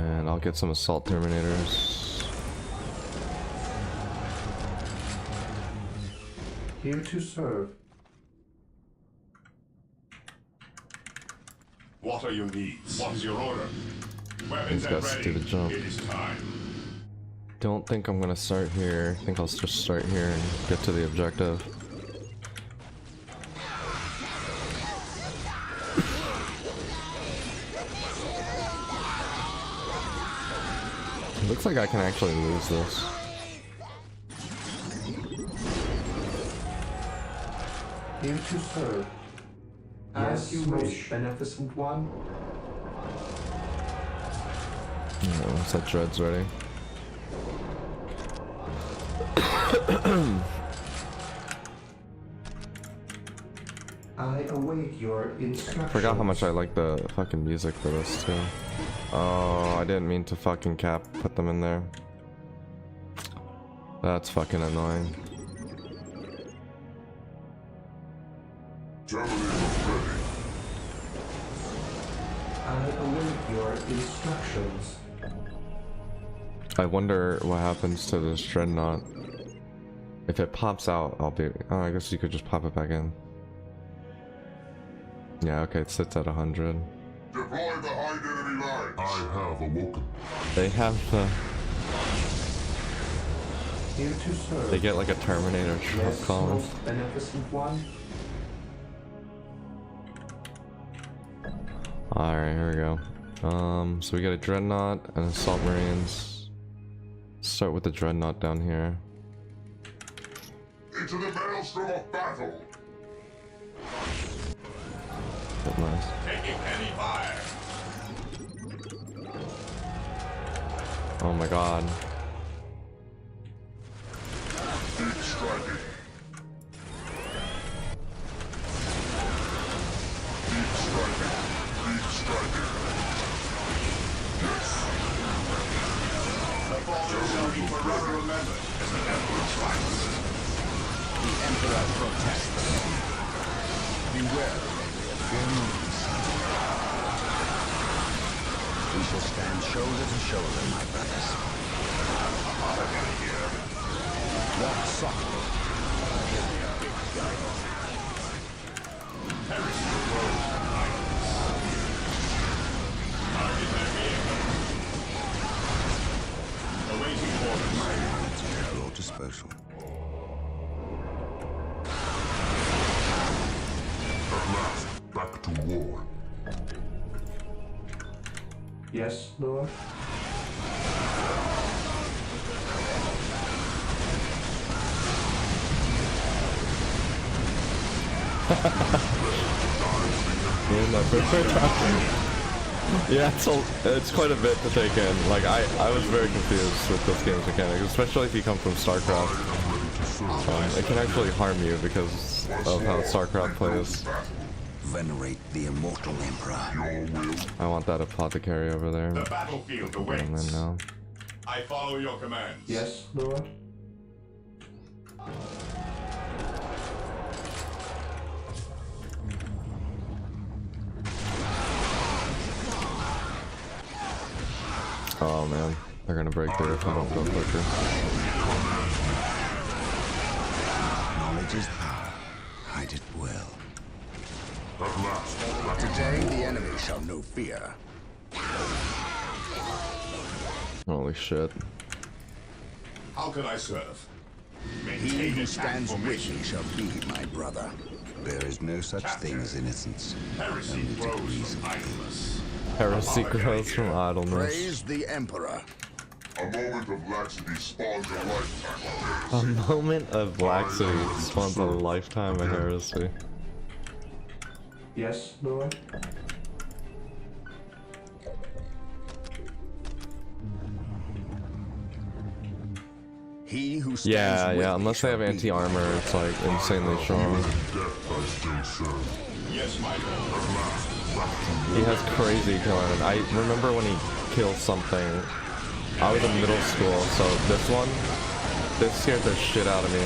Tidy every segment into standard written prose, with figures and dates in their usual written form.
And I'll get some assault terminators. Here to serve. What are your needs? What is your order? Weapons These guys ready. do the jump. It is time. Don't think I'm gonna start here. I think I'll just start here and get to the objective. It looks like I can actually lose this. Here to serve. As you wish, beneficent one. Yeah, once that dread's ready. I await your instructions. Forgot how much I like the fucking music for this too. Oh, I didn't mean to fucking put them in there. That's fucking annoying. I await your instructions. I wonder what happens to this dreadnought. If it pops out, I'll be... Oh, I guess you could just pop it back in. Yeah, okay, it sits at 100. Deploy the hide enemy lines. I have awoken. They have the... Here to serve. They get like a Terminator truck Yes, column. most beneficent one. Alright, here we go. So we got a Dreadnought and Assault Marines. Start with the Dreadnought down here. Into the maelstrom of battle. That's nice. Taking heavy fire. Oh my god. Deep striking. Deep striking. Deep striking. Yes. The fallen shall be forever remembered as the Emperor's rights. The Emperor protests. Beware. We shall stand shoulder to shoulder, my brothers. Walk softly. Awaiting orders. At your disposal. At last, back to war. Yes, Lord. Yeah, it's quite a bit to take in. Like I was very confused with this game's mechanics, especially if you come from StarCraft. It can actually harm you because of how StarCraft plays. Venerate the immortal Emperor. I want that apothecary over there. The battlefield And awaits. then now. I follow your commands. Yes, Lord. Oh man, they're gonna break through if I don't go quicker. Knowledge is power. Hide it well. At last, back Today the enemy shall know fear. Holy shit. How can I serve? He Maintain who an stands with formation. me shall be my brother. There is no such thing as innocence. Heresy Only grows degrees from of idleness. Heresy grows from idleness. Praise the Emperor. A moment of laxity spawns a lifetime of A heresy. moment of laxity spawns a lifetime of heresy. Yes, Lord. He who stands Yeah, with yeah, me unless they shall have be anti-armor, it's like insanely strong. Death I still serve. Yes, my lord. At last, back to He has crazy killing. I remember when he killed something. I was in middle school, so this scared the shit out of me.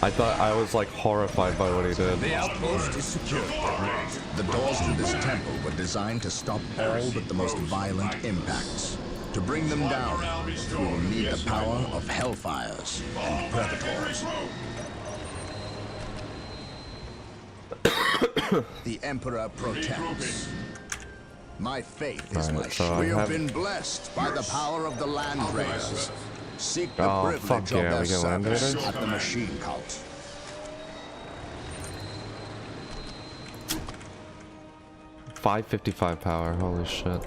I thought I was like horrified by what he did. The outpost is secure. The doors to this temple were designed to stop all but the most violent impacts. To bring them down, we will need the power of hellfires and predators. The Emperor protects. My faith is my shield. We have been blessed by the power of the Land Raiders. Seek the privilege of their service at the Machine Cult. $555 power, holy shit.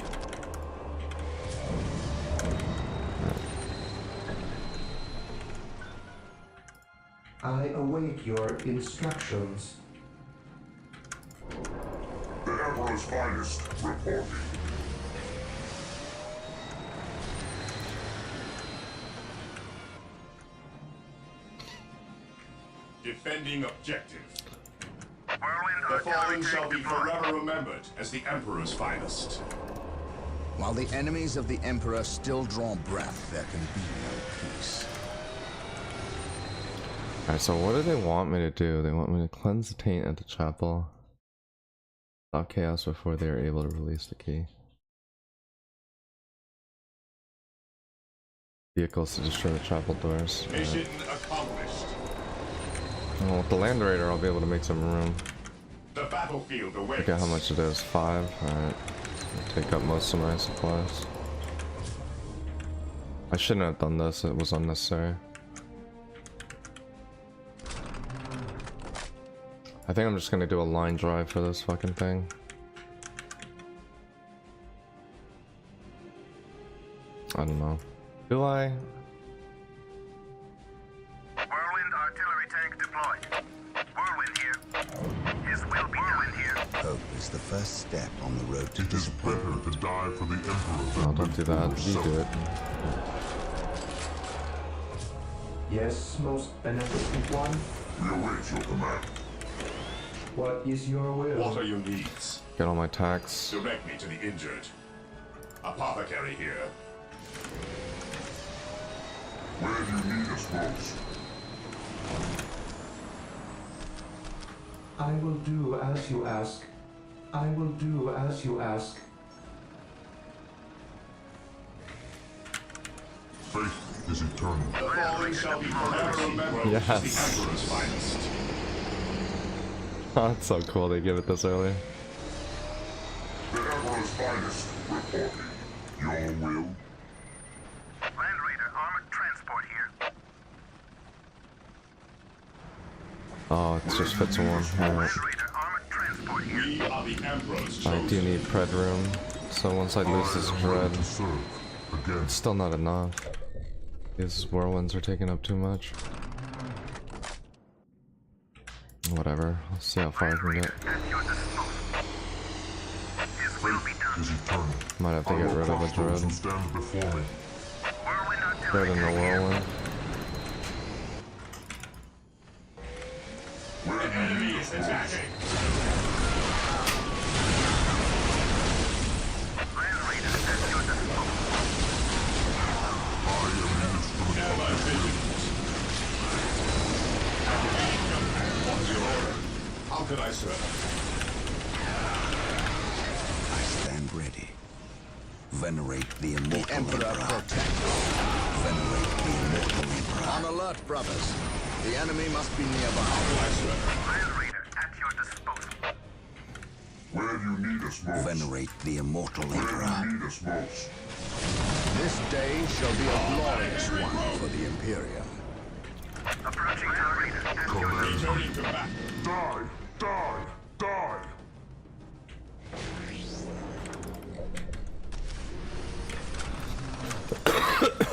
I await your instructions. The Emperor's finest reporting. Defending objective. The fallen shall be forever remembered as the Emperor's finest. While the enemies of the Emperor still draw breath, there can be no peace. Alright, so what do they want me to do? They want me to cleanse the taint at the chapel. Stop chaos before they are able to release the key. Vehicles to destroy the chapel doors. Mission accomplished. Well, with the Land Raider, I'll be able to make some room. The battlefield awaits. Look at how much it is. 5. Alright. Take up most of my supplies. I shouldn't have done this. It was unnecessary. I think I'm just gonna do a line drive for this fucking thing. I don't know. Do I? Whirlwind artillery tank deployed. Whirlwind here. His will be done here. Hope is the first step on the road to It is better to die for the Emperor. Oh, don't do that. You do it. Yes, most beneficent one. We await your command. What is your will? What are your needs? Get all my tax. Direct me to the injured. Apothecary here. Where do you need us most? I will do as you ask. I will do as you ask. Faith is eternal. The fallen shall be forever remembered Yes. as the Emperor's finest. Oh, that's so cool they give it this early. The Emperor's finest reporting. Your will? Land Raider armored transport here. Oh, it just fits in one. Alright. Land Raider armored transport here. We are the Emperor's I chosen. do need pred room. So once I lose this pred, To serve again. it's still not enough. These whirlwinds are taking up too much. Whatever. Let's see how far I can get. At your disposal. His will be done. Is eternal. Might have to get rid of the Those who dread. stand before me. Whirlwind Better artillery than the tank here. whirlwind. Where the enemy is attacking. Land Raider at your disposal. I am the instrument. Never vigilant. What's your order? How can I serve? I stand ready. Venerate the immortal Emperor protects. Venerate the immortal Emperor. On alert, brothers. The enemy must be nearby. Land Raider at your disposal. Where do you need us most? Venerate the immortal Where Emperor. do you need us most? This day shall be a glorious one for the Imperium. Approaching Land Raider at your disposal. Returning to battle. Die! Die! Die!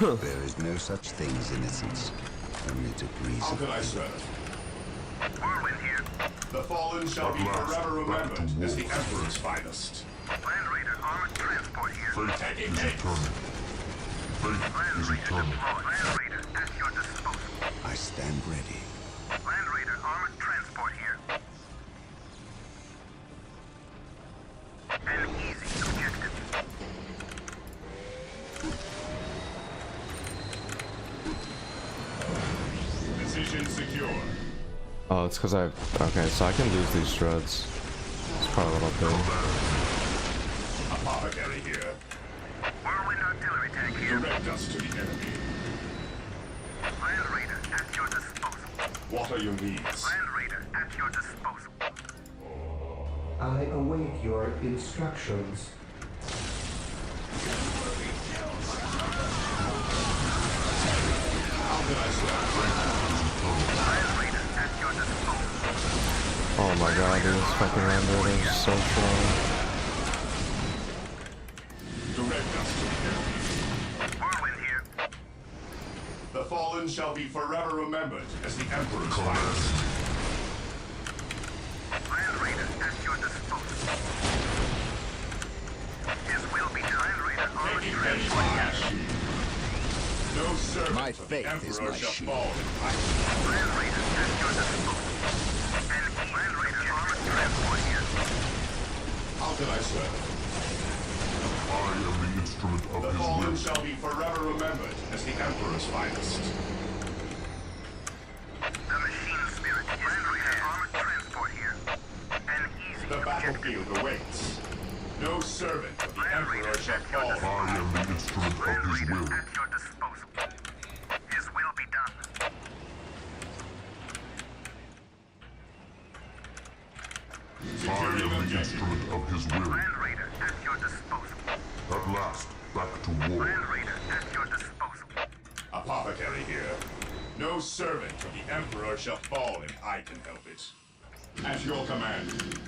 There is no such thing as innocence, only to How reason. can I serve? Whirlwind here. The fallen shall be At last, forever remembered back to as the war. Emperor's finest. Land Raider armored transport here. Faith is eternal. Faith Land is Raider eternal. deployed. Land Raider at your disposal. I stand ready. Land Raider armored transport here. An easy objective. Position secure. Oh, it's because I... Okay, so I can lose these shreds. That's probably what I'll do. Apothecary here. Whirlwind artillery tank here. Direct us to the enemy. Land Raider at your disposal. What are your needs? Land Raider at your disposal. I await your instructions. How can I serve? Land Raider at your disposal. Oh my god, these fucking Land Raiders are so strong. Direct us to the enemy. Whirlwind here. The fallen shall be forever remembered as the Emperor's finest. Land Raider at your disposal. His will be done. Land Raider armored Taking transport my here. shield. No servant My of the faith is Emperor my shall shield. fall in my Land Raider at your disposal. And Land Raider armored transport here. How can I serve? I am the instrument of The his fallen will. shall be forever remembered as the Emperor's finest. The machine spirit is Land Raider armored transport here. An easy The objective. battlefield awaits. No servant of the Land Emperor Raider shall at your fall. I am the instrument Land of his Raider will. at your disposal. His will be done. I Securing am the objective. instrument of his will. Land Raider at your disposal. At last, back to war. Land Raider at your disposal. Apothecary here. No servant of the Emperor shall fall if I can help it. At your command.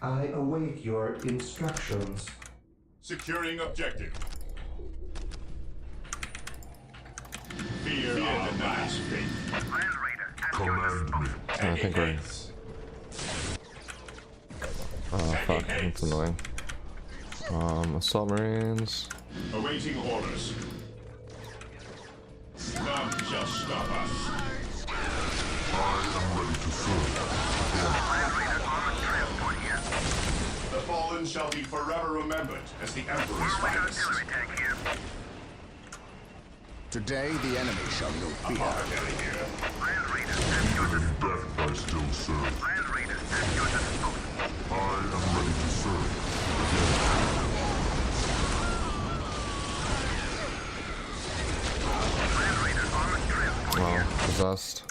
I await your instructions. Securing objective. Fear denies faith. Land Raider at your Command me. disposal. I think we're... Oh fuck, that's annoying. Assault Marines. Awaiting orders. None shall stop us. I am ready to serve. Land Raider armored transport here. The fallen shall be forever remembered as the Emperor's Whirlwind finest. artillery tank here. Today the enemy shall know fear. Apothecary here. Land Raider at your In disposal. death I still serve. Land Raider at your disposal. I am ready to serve. Land Raider armored transport Wow, here. possessed.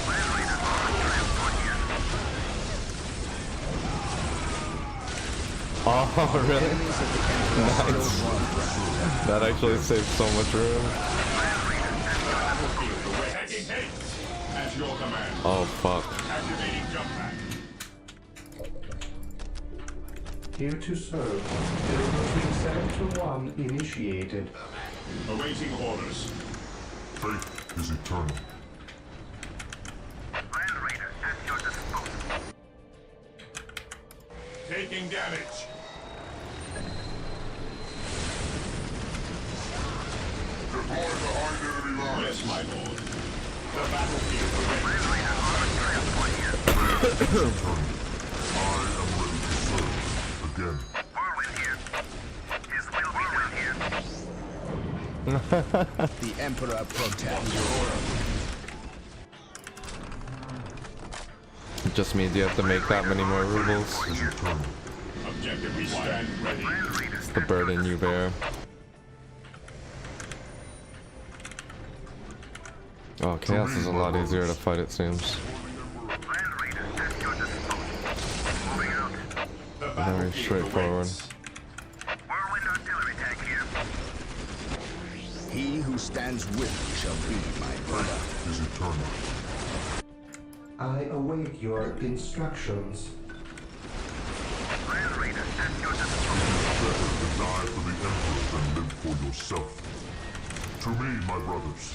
Land Raider armored transport here. Oh, really? Enemies of the Emperor still want ground. That actually saved so much room. Land Raider at your Battlefield awaits. Taking haste. At your command. Oh, fuck. Activating jump pack. Here to serve. Delivery 7-1 initiated. Awaiting orders. Faith is eternal. Land Raider at your disposal. Taking damage. Deploy behind enemy lines. Yes, my lord. The battlefield awaits. Land Raider armored transport here. I am ready to serve. Again. Whirlwind here. His will be done here. The Emperor protects. It just means you have to make that many more rubles. Is eternal. Objective we stand ready. Land Raider The burden you bear. Oh, Chaos is a lot easier to fight, it seems. Land Raider at your disposal. Moving out. The Very battlefield straightforward. awaits. Whirlwind artillery tank here. He who stands with me shall be my brother. Is eternal. I await your instructions. Land Raider at your disposal. Better to die for the Emperor than live for yourself. To me, my brothers,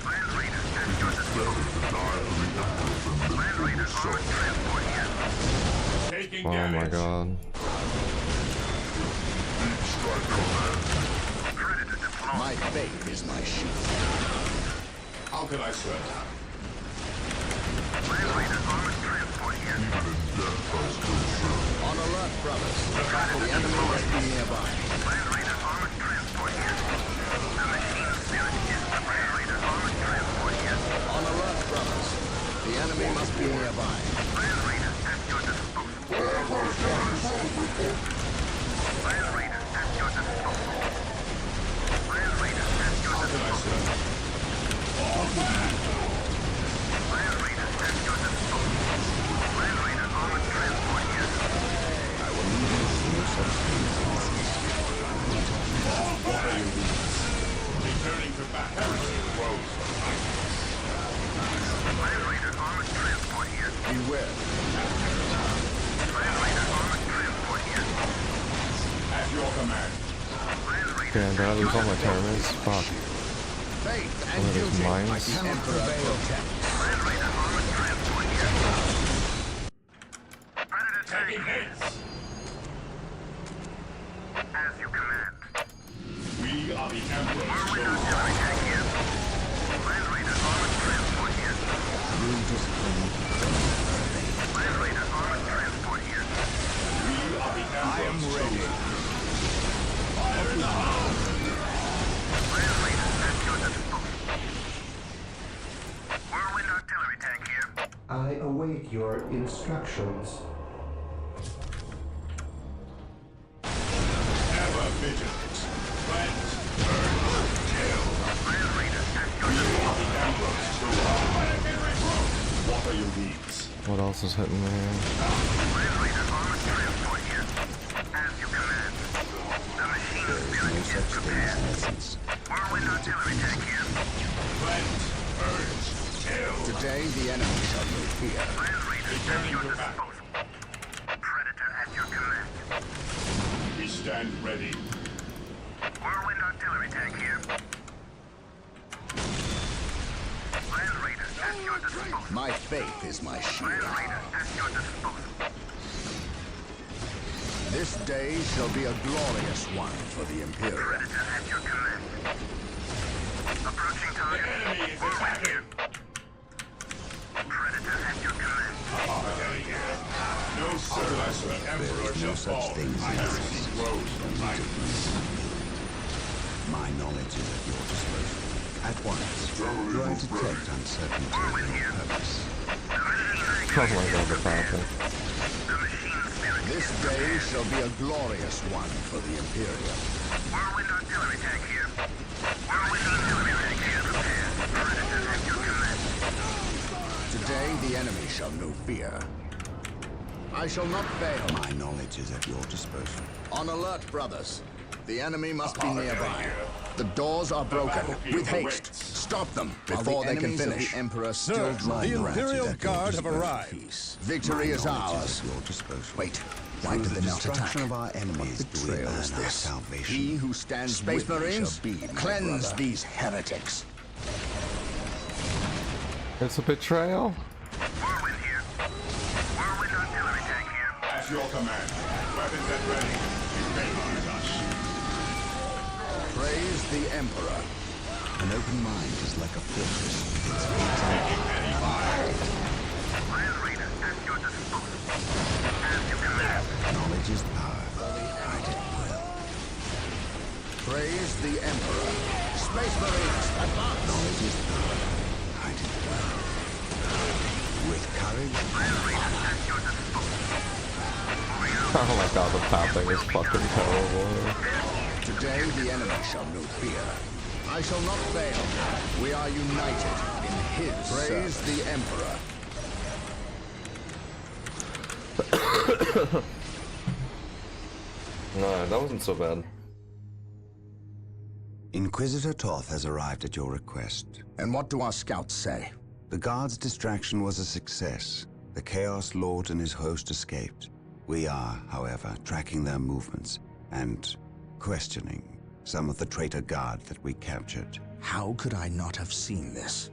Land Raider at your better disposal. to die for the Emperor than live Land for Raider armored yourself. transport here. Taking Oh my damage. god. Deep strike command. Predator deployed. My faith is my shield. How can I serve? Land Raider armored transport here. Even in death I still serve. On alert, brothers. The enemy must be nearby. Land Raider armored transport here. must be nearby. Land Raider at your disposal. Land Raider at your disposal. Land Raider at your disposal. Land Raider at your disposal. Land Raider armored transport here. I will need you to do such things. Returning to battle. Woes for Titans. Land Raider armored transport here. Beware. Land Raider armored transport here. At your command. Land Raider Damn, did I lose all my tournaments? Fuck. Faith One and of these duty. I mines. cannot prevail. Land Raider armored transport here. Predator Taking tank. hits. As you command. We are the Emperor's Whirlwind chosen. artillery tank here. Land Raider armored transport here. Land Raider armored transport here. We are the Emperor's I am ready. Land Raider at your disposal. Whirlwind artillery tank here. I await your instructions. Ever vigilant. Cleanse. Burn. Kill. Land Raider at your We disposal. are the Emperor's chosen. What are your needs? What else is hitting me? Land Raider armored transport here. As you command. The machine spirit is prepared. Whirlwind artillery tank here. Cleanse. Purge. Kill. Today the enemy shall know fear. Land Raider at Returning your to battle. disposal. Predator at your command. We stand ready. Whirlwind artillery tank here. Land Raider at your disposal. My faith is my shield. Land Raider at your disposal. This day shall be a glorious one for the Imperium. Predator at your command. Approaching target. Enemy is Whirlwind attacking. here. Predator at your command. No service of the Emperor shall fall. I have received woes from Titans. My knowledge is at your disposal. At once, do I detect uncertainty in your purpose? The machine Oh my god, the Falcon. The machine spirit. This day shall be a glorious one for the Imperium. Whirlwind artillery tank here. Whirlwind artillery tank here prepared. Predator at your command. Today the enemy shall know fear. I shall not fail. My knowledge is at your disposal. On alert, brothers. The enemy must be nearby. The doors are broken. With haste. Stop them before they can finish. The Emperor still Sir, drive the Imperial Guard have arrived. Peace. Victory is ours. At your disposal. Wait, why Through did the they not attack? destruction of our enemies, do we Betrayal earn is our this. salvation? He who stands Space with me Marines, shall be my cleanse brother. These heretics. It's a betrayal. Whirlwind here. Whirlwind artillery tank here. At your command. Weapons at ready. You may use us. Praise the Emperor. An open mind is like a fortress. Land Raider at your disposal. As you command. Knowledge is power. Hide it well. Praise the Emperor. Space Marines, advance! Knowledge is power. Hide it well. With courage Land and Raider at your disposal. Moving out. Oh my god, the pathing is fucking terrible. Today the enemy shall know fear. I shall not fail. We are united in his Praise the Emperor. No, that wasn't so bad. Inquisitor Toth has arrived at your request. And what do our scouts say? The guard's distraction was a success. The Chaos Lord and his host escaped. We are, however, tracking their movements and questioning some of the traitor guard that we captured. How could I not have seen this?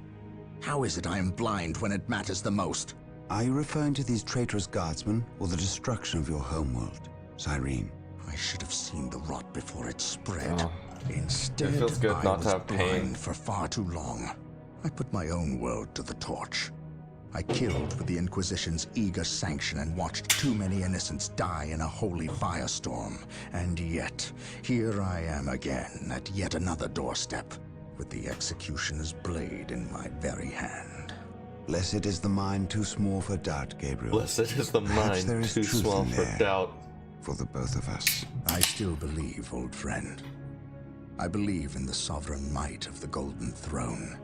How is it I am blind when it matters the most? Are you referring to these traitorous guardsmen or the destruction of your homeworld, Cyrene? I should have seen the rot before it spread. Oh. Instead, It feels good I not to was have pain. blind for far too long. I put my own world to the torch. I killed with the Inquisition's eager sanction and watched too many innocents die in a holy firestorm. And yet, here I am again at yet another doorstep, with the executioner's blade in my very hand. Blessed is the mind too small for doubt, Gabriel. Blessed is the Perhaps mind there is too truth small in for there. doubt. For the both of us. I still believe, old friend. I believe in the sovereign might of the Golden Throne.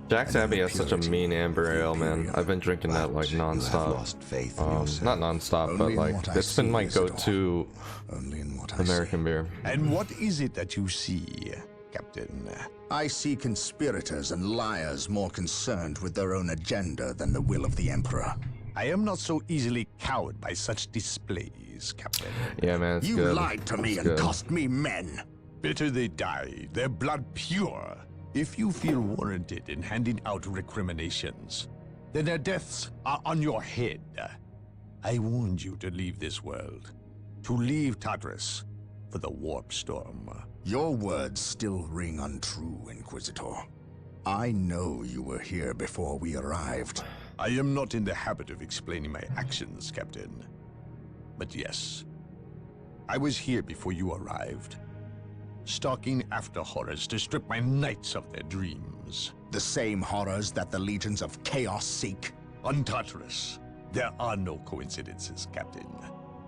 Jack's And in Abbey the has such a purity mean amber of the ale, man. Imperial. I've been drinking that like You have non-stop. lost faith in Not yourself. non-stop, Only but in like what I it's been see, my Isidore. go-to Only in what I American see. beer. And what is it that you see, Captain? I see conspirators and liars more concerned with their own agenda than the will of the Emperor. I am not so easily cowed by such displays, Captain. Yeah, man, it's You good. lied to me It's and good. cost me men. Better they die, their blood pure. If you feel warranted in handing out recriminations, then their deaths are on your head. I warned you to leave this world, to leave Tartarus for the warp storm. Your words still ring untrue, Inquisitor. I know you were here before we arrived. I am not in the habit of explaining my actions, Captain. But yes, I was here before you arrived, stalking after horrors to strip my knights of their dreams. The same horrors that the legions of chaos seek. On Tartarus, there are no coincidences, Captain.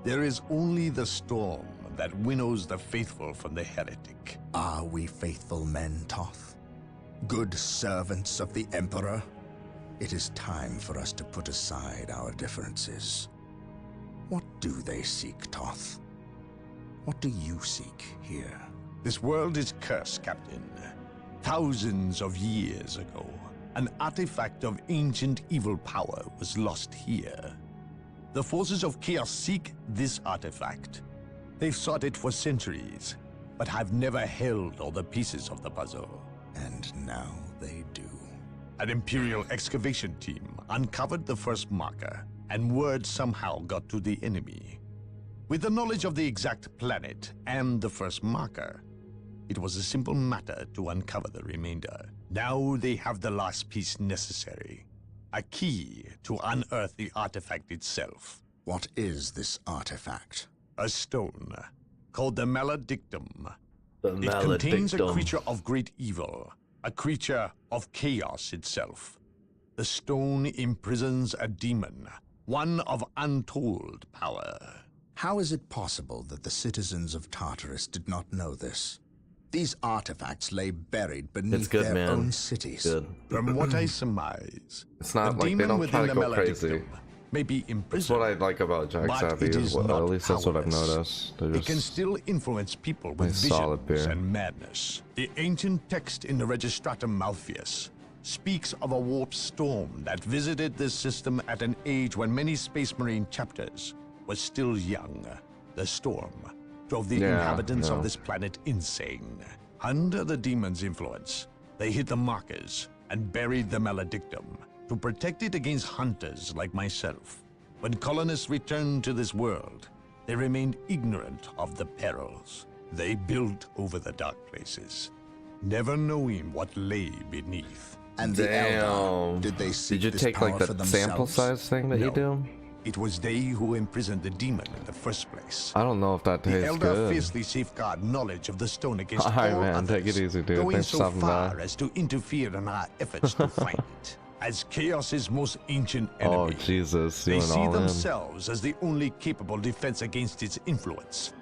There is only the storm that winnows the faithful from the heretic. Are we faithful men, Toth? Good servants of the Emperor? It is time for us to put aside our differences. What do they seek, Toth? What do you seek here? This world is cursed, Captain. Thousands of years ago, an artifact of ancient evil power was lost here. The forces of chaos seek this artifact. They've sought it for centuries, but have never held all the pieces of the puzzle. And now they do. An Imperial excavation team uncovered the first marker, and word somehow got to the enemy. With the knowledge of the exact planet and the first marker, it was a simple matter to uncover the remainder. Now they have the last piece necessary, a key to unearth the artifact itself. What is this artifact? A stone called the Maledictum. The It contains a Maledictum. creature of great evil, a creature of chaos itself. The stone imprisons a demon, one of untold power. How is it possible that the citizens of Tartarus did not know this? These artifacts lay buried beneath good, their man. own cities. Good. From what I surmise, It's not the like they demon don't within try to the go crazy. Maledictum may be That's imprisoned. what I like about Jack's But Abbey. it is At not least that's what I've powerless. noticed. They're It can just still influence people with Nice solid visions beer. and madness. The ancient text in the Registratum Malpheus speaks of a warp storm that visited this system at an age when many Space Marine chapters were still young. The storm drove the inhabitants of this planet insane. Under the demon's influence, they hit the markers and buried the Maledictum to protect it against hunters like myself. When colonists returned to this world, they remained ignorant of the perils. They built over the dark places, never knowing what lay beneath. And the Eldar, damn. did they seek Did you this take power like for the themselves? sample size thing that you No. do? It was they who imprisoned the demon in the first place. I don't know if that The tastes Eldar good. fiercely safeguard knowledge of the stone against Alright, all man, others, take it easy, dude. going Thanks so for stopping far by. as to interfere in our efforts to find it. As Chaos's most ancient Oh enemy, Jesus, you they went see all in. themselves as the only capable defense against its influence.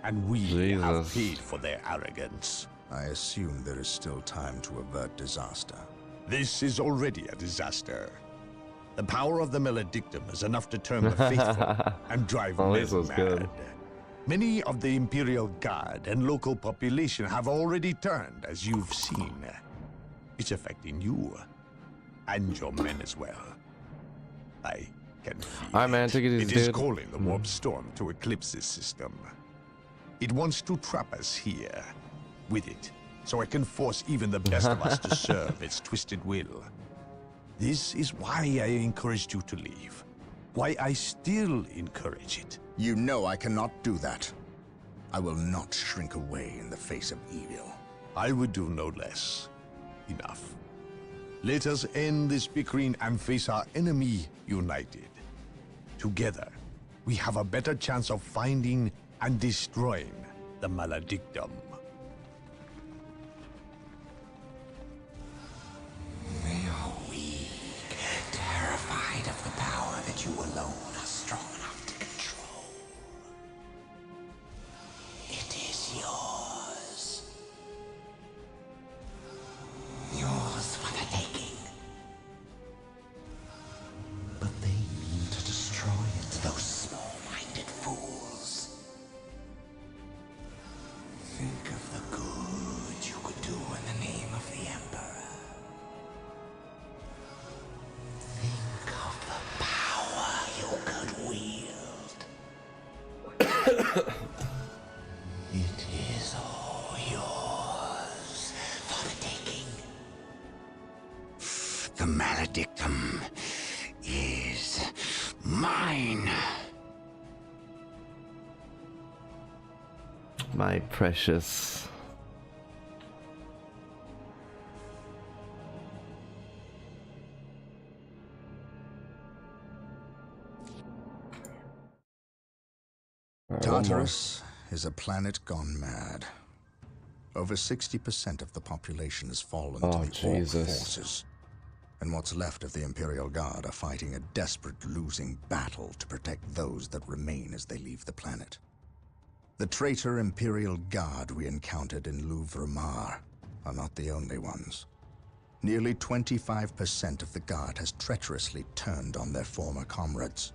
And we have Jesus. paid for their arrogance. I assume there is still time to avert disaster. This is already a disaster. The power of the Maledictum is enough to turn the faithful and drive Oh, men this was mad. good. Many of the Imperial Guard and local population have already turned, as you've seen. It's affecting you, and your men as well. I can feel Alright, man, take it easy, It is dude. calling the warp storm to eclipse this system. It wants to trap us here with it, so it can force even the best of us to serve its twisted will. This is why I encouraged you to leave. Why I still encourage it. You know I cannot do that. I will not shrink away in the face of evil. I would do no less. Enough. Let us end this bickering and face our enemy united. Together, we have a better chance of finding and destroying the Maledictum. They are weak, It is all yours for the taking. The maledictum is mine. My precious. Tartarus is a planet gone mad. Over 60% of the population has fallen to the Ork forces. And what's left of the Imperial Guard are fighting a desperate losing battle to protect those that remain as they leave the planet. The traitor Imperial Guard we encountered in Louvre-Mar are not the only ones. Nearly 25% of the Guard has treacherously turned on their former comrades,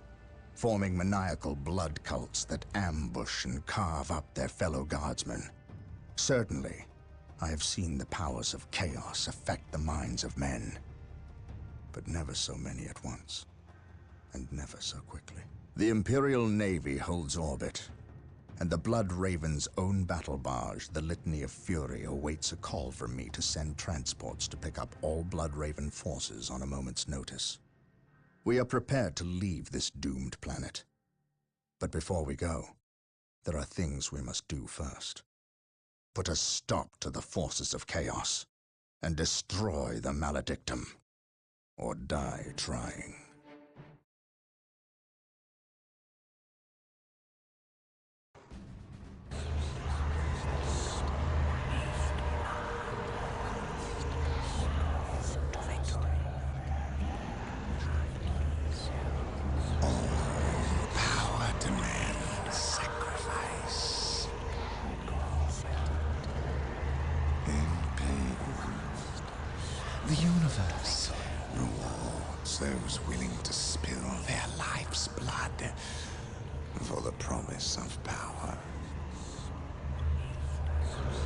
forming maniacal blood cults that ambush and carve up their fellow Guardsmen. Certainly, I have seen the powers of chaos affect the minds of men, but never so many at once, and never so quickly. The Imperial Navy holds orbit, and the Blood Raven's own battle barge, the Litany of Fury, awaits a call from me to send transports to pick up all Blood Raven forces on a moment's notice. We are prepared to leave this doomed planet. But before we go, there are things we must do first. Put a stop to the forces of chaos, and destroy the maledictum, or die trying. The universe rewards those willing to spill their life's blood for the promise of power.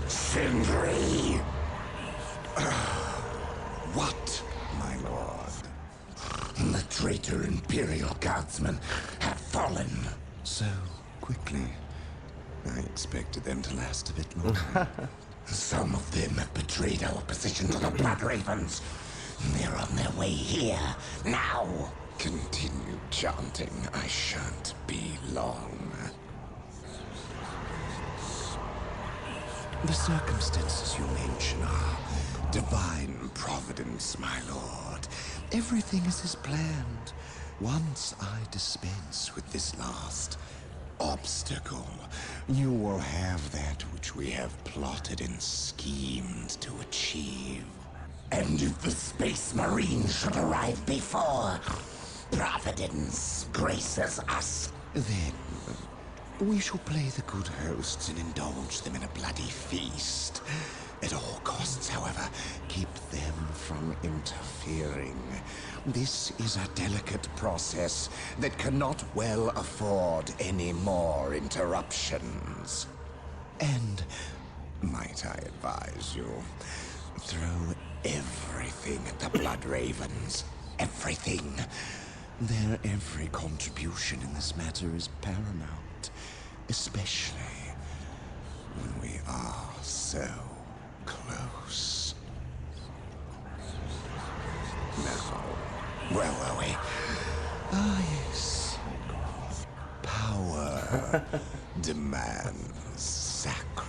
Sindri! What, my lord? The traitor Imperial Guardsmen have fallen. So quickly. I expected them to last a bit longer. Some of them have betrayed our position to the Blood Ravens. They're on their way here, now. Continue chanting. I shan't be long. The circumstances you mention are divine providence, my lord. Everything is as planned. Once I dispense with this last obstacle, you will have that which we have plotted and schemed to achieve. And if the Space Marines should arrive before Providence graces us, then we shall play the good hosts and indulge them in a bloody feast. At all costs, however, keep them from interfering. This is a delicate process that cannot well afford any more interruptions. And, might I advise you, throw everything at the Blood Ravens. Everything. Their every contribution in this matter is paramount, especially when we are so close. Now, where were we? Ah, yes. Power demands sacrifice.